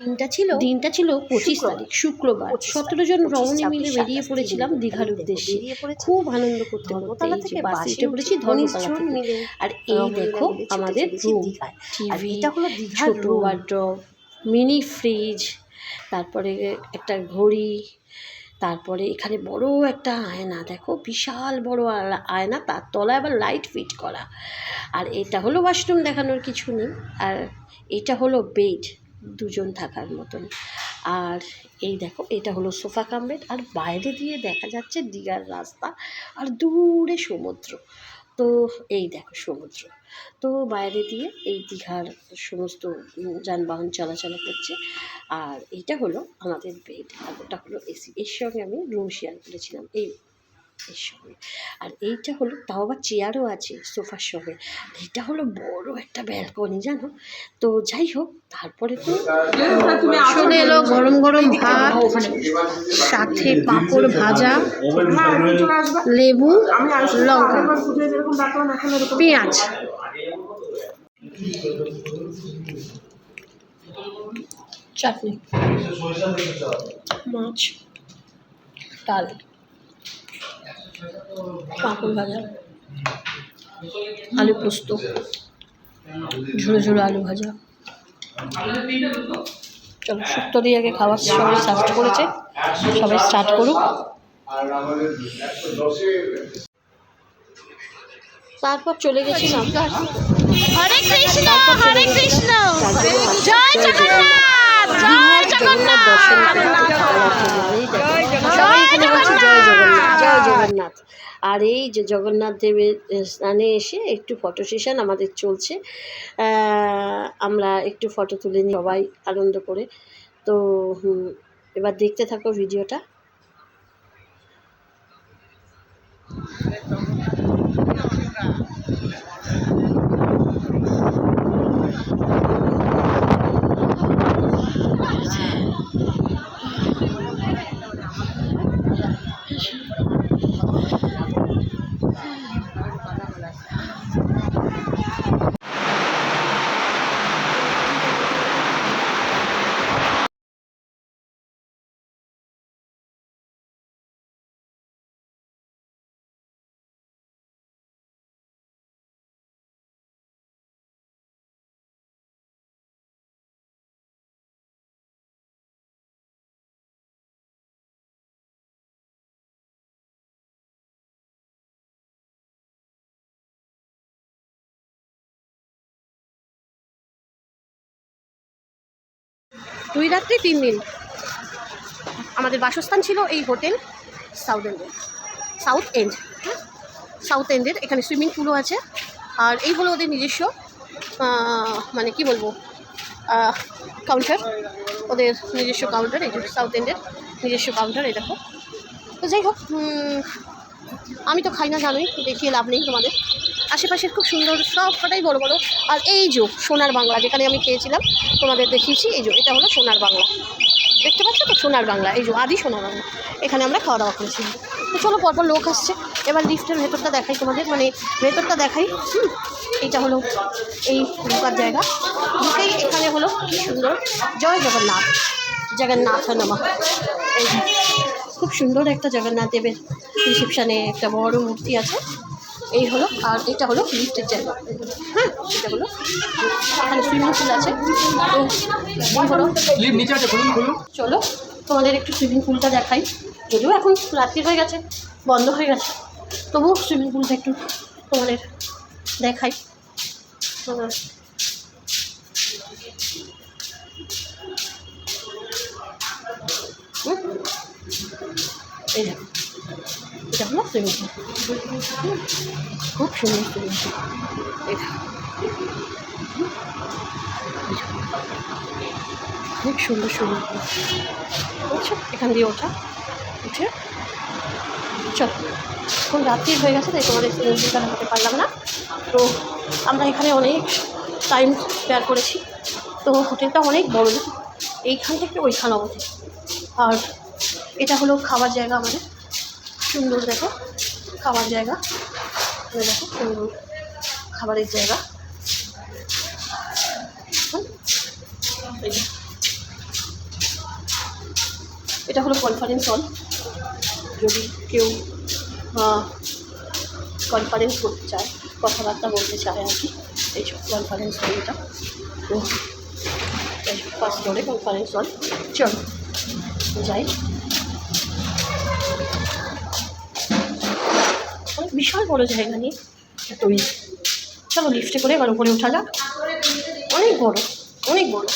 দিনটা ছিল 25 তারিখ শুক্রবার। 17 জন রমণী মিলে বেরিয়ে পড়েছিলাম দীঘার উদ্দেশ্যে। খুব আনন্দ করতে করতে বাসে উঠে পড়েছি ধর্মতলা থেকে। আর এই দেখো আমাদের রুম, টিভি, ছোট ওয়ার্ড্রব, মিনি ফ্রিজ, তারপরে একটা ঘড়ি, তারপরে এখানে বড় একটা আয়না, দেখো বিশাল বড় আয়না, তার তলায় আবার লাইট ফিট করা। আর এটা হলো ওয়াশরুম, দেখানোর কিছু নেই। আর এটা হলো বেড, দুজন থাকার মতন। আর এই দেখো এটা হলো সোফা কাম বেড। আর বাইরে দিয়ে দেখা যাচ্ছে দীঘার রাস্তা আর দূরে সমুদ্র। তো এই দেখো সমুদ্র, তো বাইরে দিয়ে এই দীঘার সমস্ত যানবাহন চলাচল করছে। আর এইটা হলো আমাদের বেড, আর ওটা হলো এসি। এর সঙ্গে আমি রুম শেয়ার করেছিলাম এর সঙ্গে। আর এইটা হলো তাও আবার চেয়ারও আছে সোফার সঙ্গে। এটা হলো বড় একটা ব্যালকনি, জানো। তো যাই হোক, তারপরে তো চলে এলো গরম গরম ভাত, সাথে পাঁপড় ভাজা, লেবু, লঙ্কা, পেঁয়াজ, চাটনি, মাছ, ডাল, পাঁপড় ভাজা, আলু পোস্ত, ঝুড়ো ঝুড়ো আলু ভাজা। চলো শুক্তো দিয়ে আগে খাওয়া সবাই স্টার্ট করেছে, সবাই স্টার্ট করুক। তারপর চলে গেছিলাম হরে কৃষ্ণ হরে কৃষ্ণ, জয় জগন্নাথ জয় জগন্নাথ জয় জগন্নাথ জয় জগন্নাথ। আর এই যে জগন্নাথ দেবের স্নানে এসে একটু ফটো সেশন আমাদের চলছে। আমরা একটু ফটো তুলে নিই সবাই আনন্দ করে। তো এবার দেখতে থাকো ভিডিওটা। দুই রাত্রি 3 দিন আমাদের বাসস্থান ছিল এই হোটেল সাউথ এন্ডের। এখানে সুইমিং পুলও আছে। আর এই হলো ওদের নিজস্ব মানে কি বলবো কাউন্টার, ওদের নিজস্ব কাউন্টার। এই যে সাউথ এন্ডের নিজস্ব কাউন্টার, এই দেখো। তো যাই হোক, আমি তো খাই না জানোই, দেখিয়ে লাভ নেই তোমাদের। আশেপাশের খুব সুন্দর, সব কটাই বড় বড়। আর এই যে সোনার বাংলা, যেখানে আমি খেয়েছিলাম তোমাদের দেখিয়েছি, এই যে এটা হলো সোনার বাংলা, দেখতে পাচ্ছ তো সোনার বাংলা, এই যে আদি সোনার বাংলা। এখানে আমরা খাওয়া দাওয়া করেছিলাম। তো চলো, পরপর লোক আসছে, এবার লিফটের ভেতরটা দেখাই তোমাদের, মানে ভেতরটা দেখাই। এইটা হলো এই ঢোকার জায়গা, ঢুকেই এখানে হলো কি সুন্দর জয় জগন্নাথ জগন্নাথ নমঃ। এই খুব সুন্দর একটা জগন্নাথ দেবের রিসেপশানে একটা বড় মূর্তি আছে, এই হলো। আর এটা হলো লিফটের জায়গা, হ্যাঁ এটা হলো। এখানে সুইমিং পুল আছে। তো হলো চলো তোমাদের একটু সুইমিং পুলটা দেখাই। যদিও এখন রাত্রি হয়ে গেছে, বন্ধ হয়ে গেছে, তবুও সুইমিং পুলটা একটু তোমাদের দেখাই। এই দেখো, এটা হলো সুইমিং পুল, খুব সুন্দর সুইমিং পুল। এটা খুব সুন্দর সুইমিং পুল, বুঝছো। এখান দিয়ে উঠে চলো, এখন রাত্রি হয়ে গেছে, তাই তোমাদের সুইমিং পুলটা দেখাতে পারলাম না। তো আমরা এখানে অনেক টাইম স্পেয়ার করেছি। তো হোটেলটা অনেক বড়, এইখান থেকে ওইখান অবধি। আর এটা হলো খাবার জায়গা আমাদের, সুন্দর দেখো খাবার জায়গা, দেখো সুন্দর খাবারের জায়গা। এটা হলো কনফারেন্স হল, যদি কেউ কনফারেন্স করতে চায়, কথাবার্তা বলতে চায় আর কি, এইসব কনফারেন্স হল এটা। তো ফার্স্ট ফ্লোরে কনফারেন্স হল। চলো যাই। বিশাল বড় জায়গা নিয়ে তৈরি। চলো লিফটে করে এবার উপরে ওঠা যাক। অনেক বড়, অনেক বড়।